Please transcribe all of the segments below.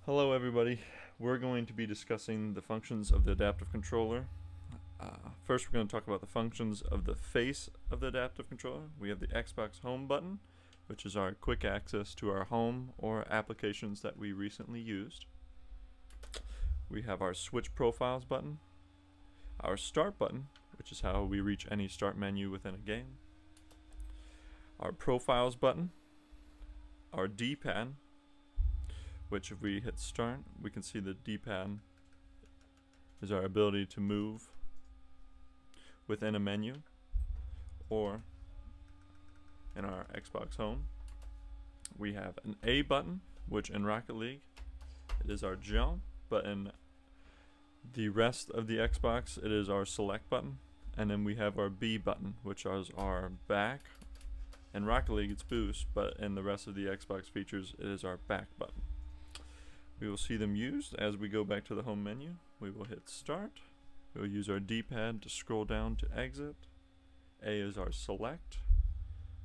Hello everybody, we're going to be discussing the functions of the adaptive controller. First we're going to talk about the functions of the face of the adaptive controller. We have the Xbox Home button, which is our quick access to our home or applications that we recently used. We have our Switch Profiles button, our Start button, which is how we reach any start menu within a game, our Profiles button, our D-pad, which if we hit start, we can see the D-pad is our ability to move within a menu or in our Xbox Home. We have an A button, which in Rocket League it is our jump, but in the rest of the Xbox it is our select button. And then we have our B button, which is our back. In Rocket League it's boost, but in the rest of the Xbox features it is our back button. We will see them used as we go back to the home menu. We will hit start. We will use our D-pad to scroll down to exit. A is our select.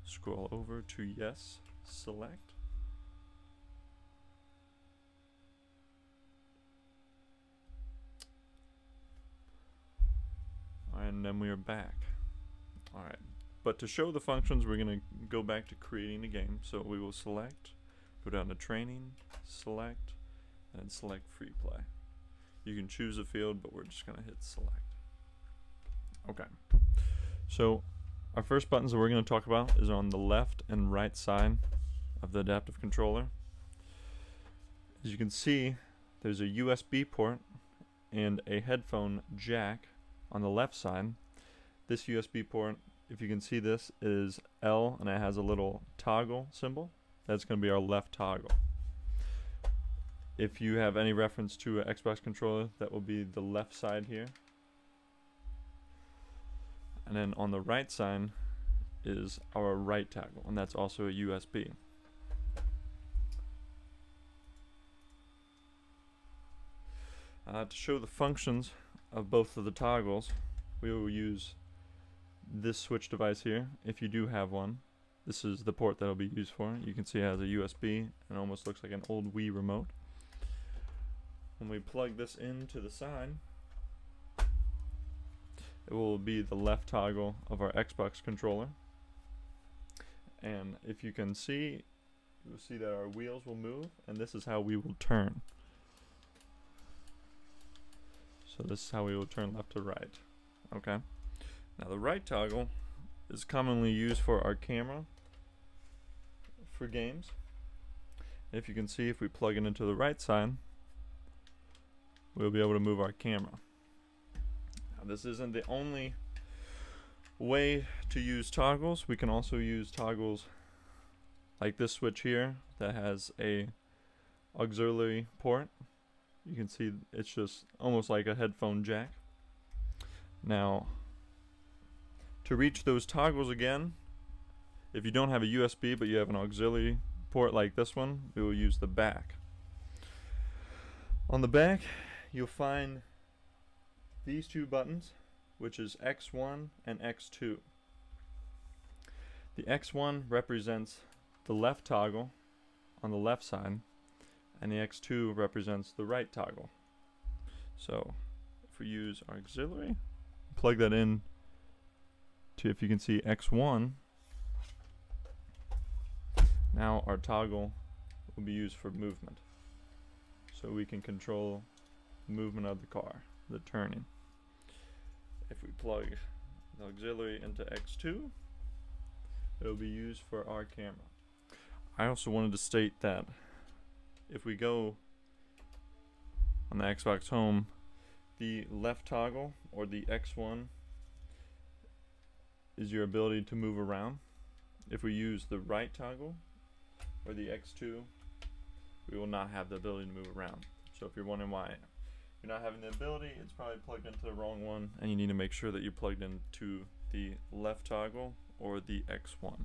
Scroll over to yes, select. And then we are back. Alright, but to show the functions we're going to go back to creating the game. So we will select, go down to training, select, and select free play. You can choose a field, but we're just going to hit select. Okay, so our first buttons that we're going to talk about is on the left and right side of the adaptive controller. As you can see, there's a USB port and a headphone jack on the left side. This USB port, if you can see this, is L and it has a little toggle symbol. That's going to be our left toggle. If you have any reference to an Xbox controller, that will be the left side here. And then on the right side is our right toggle, and that's also a USB. To show the functions of both of the toggles, we will use this switch device here. If you do have one, this is the port that will be used for. You can see it has a USB and it almost looks like an old Wii remote. When we plug this into the side, it will be the left toggle of our Xbox controller. And if you can see, you will see that our wheels will move, and this is how we will turn. So this is how we will turn left to right. Okay. Now the right toggle is commonly used for our camera for games. If you can see, if we plug it into the right side, we'll be able to move our camera. Now, this isn't the only way to use toggles. We can also use toggles like this switch here that has a auxiliary port. You can see it's just almost like a headphone jack. Now, to reach those toggles again, if you don't have a USB but you have an auxiliary port like this one, we will use the back. On the back, you'll find these two buttons, which is X1 and X2. The X1 represents the left toggle on the left side, and the X2 represents the right toggle. So if we use our auxiliary, plug that in to, if you can see, X1, now our toggle will be used for movement. So we can control movement of the car, the turning. If we plug the auxiliary into X2, it will be used for our camera. I also wanted to state that if we go on the Xbox Home, the left toggle, or the X1, is your ability to move around. If we use the right toggle, or the X2, we will not have the ability to move around. So if you're wondering why you're not having the ability, it's probably plugged into the wrong one, and you need to make sure that you're plugged into the left toggle or the X1.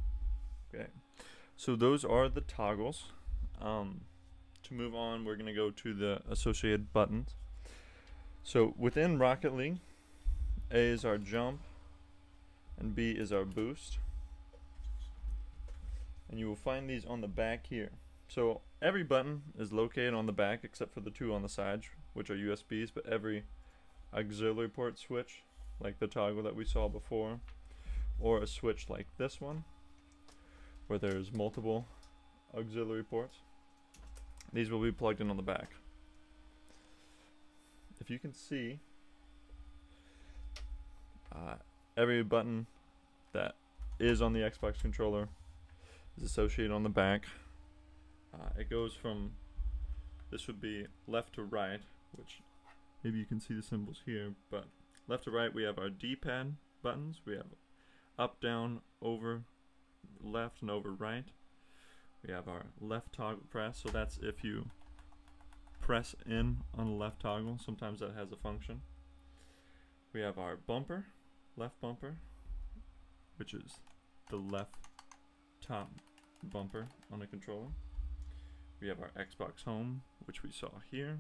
Okay, so those are the toggles. To move on, we're going to go to the associated buttons. So within Rocket League, A is our jump and B is our boost, and you will find these on the back here. So every button is located on the back except for the two on the sides, which are USBs, but every auxiliary port switch, like the toggle that we saw before, or a switch like this one, where there's multiple auxiliary ports, these will be plugged in on the back. If you can see, every button that is on the Xbox controller is associated on the back. It goes from, this would be left to right, which maybe you can see the symbols here, but left to right we have our D-pad buttons. We have up, down, over left, and over right. We have our left toggle press, so that's if you press in on the left toggle. Sometimes that has a function. We have our bumper, left bumper, which is the left top bumper on the controller. We have our Xbox Home, which we saw here.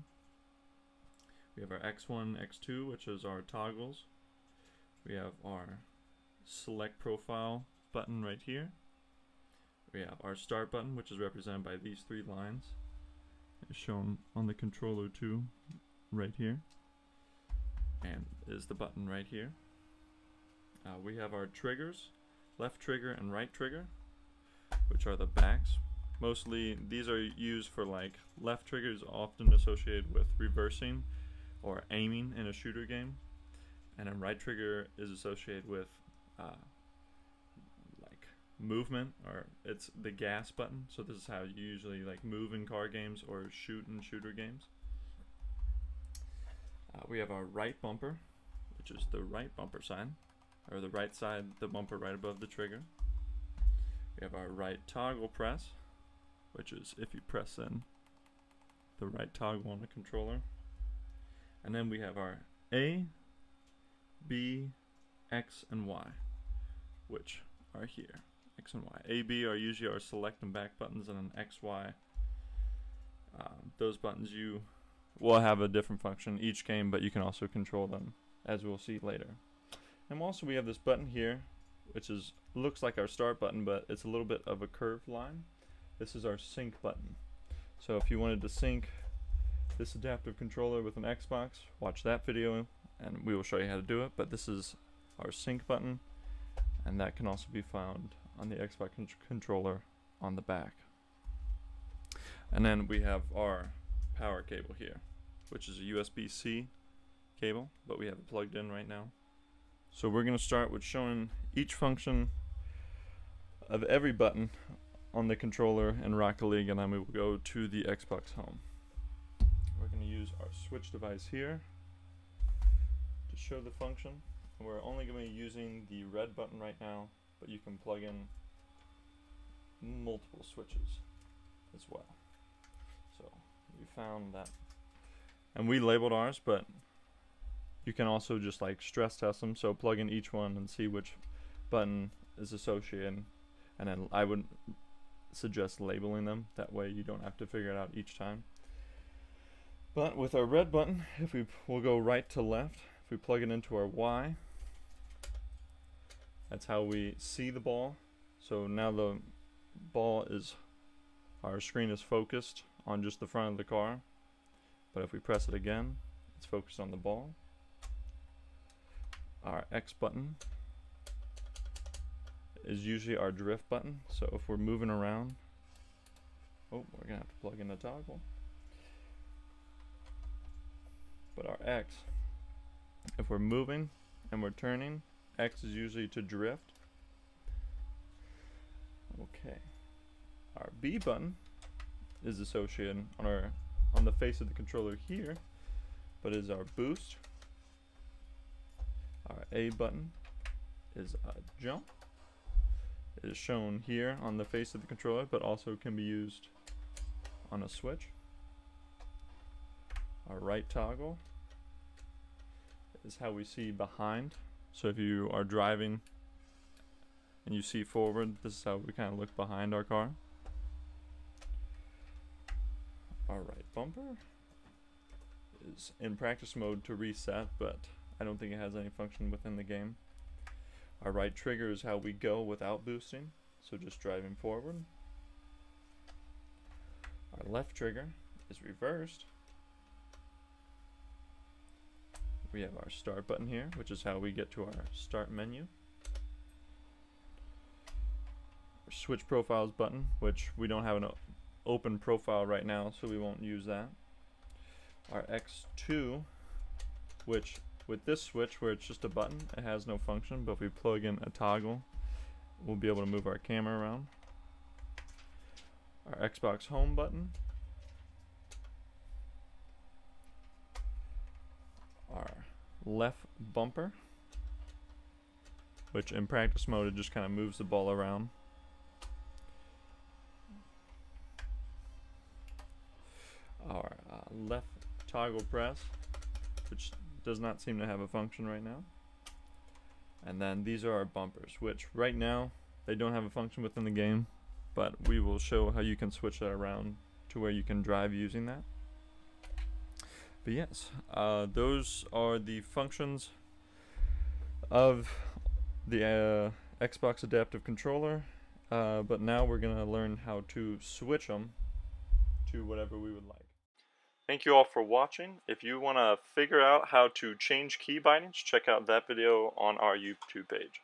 We have our X1, X2, which is our toggles. We have our select profile button right here. We have our start button, which is represented by these three lines. It's shown on the controller too, right here. And is the button right here. We have our triggers, left trigger and right trigger, which are the backs. Mostly these are used for, like, left trigger is often associated with reversing or aiming in a shooter game, and then right trigger is associated with like movement, or it's the gas button. So this is how you usually like move in car games or shoot in shooter games. We have our right bumper, which is the right bumper side, or the right side, the bumper right above the trigger. We have our right toggle press, which is if you press in the right toggle on the controller. And then we have our A, B, X, and Y, which are here. X and Y. A, B are usually our select and back buttons, and then X, Y. Those buttons you will have a different function each game, but you can also control them, as we'll see later. And also we have this button here, which looks like our start button, but it's a little bit of a curved line. This is our sync button. So if you wanted to sync this adaptive controller with an Xbox, watch that video and we will show you how to do it. But this is our sync button, and that can also be found on the Xbox controller on the back. And then we have our power cable here, which is a USB-C cable, but we have it plugged in right now. So we're going to start with showing each function of every button on the controller in Rocket League, and then we will go to the Xbox Home. We're going to use our switch device here to show the function, and we're only going to be using the red button right now, but you can plug in multiple switches as well. So we found that, and we labeled ours, but you can also just like stress test them, so plug in each one and see which button is associated, and then I would suggest labeling them, that way you don't have to figure it out each time. But with our red button, if we'll go right to left. If we plug it into our Y, that's how we see the ball. So now the ball is, our screen is focused on just the front of the car, but if we press it again, it's focused on the ball. Our X button is usually our drift button, so if we're moving around, we're gonna have to plug in a toggle. But our X, if we're moving and we're turning, X is usually to drift. Okay. Our B button is associated on the face of the controller here, but is our boost. Our A button is a jump. It is shown here on the face of the controller, but also can be used on a switch. Our right toggle is how we see behind. So if you are driving and you see forward, this is how we kind of look behind our car. Our right bumper is in practice mode to reset, but I don't think it has any function within the game. Our right trigger is how we go without boosting, so just driving forward. Our left trigger is reversed. We have our start button here, which is how we get to our start menu. Our switch profiles button, which we don't have an open profile right now, so we won't use that. Our X2, which with this switch where it's just a button, it has no function, but if we plug in a toggle, we'll be able to move our camera around. Our Xbox home button. Our left bumper, which in practice mode it just kind of moves the ball around. Our left toggle press, which does not seem to have a function right now. And then these are our bumpers, which right now they don't have a function within the game, but we will show how you can switch that around to where you can drive using that. But yes, those are the functions of the Xbox Adaptive Controller, but now we're going to learn how to switch them to whatever we would like. Thank you all for watching. If you want to figure out how to change key bindings, check out that video on our YouTube page.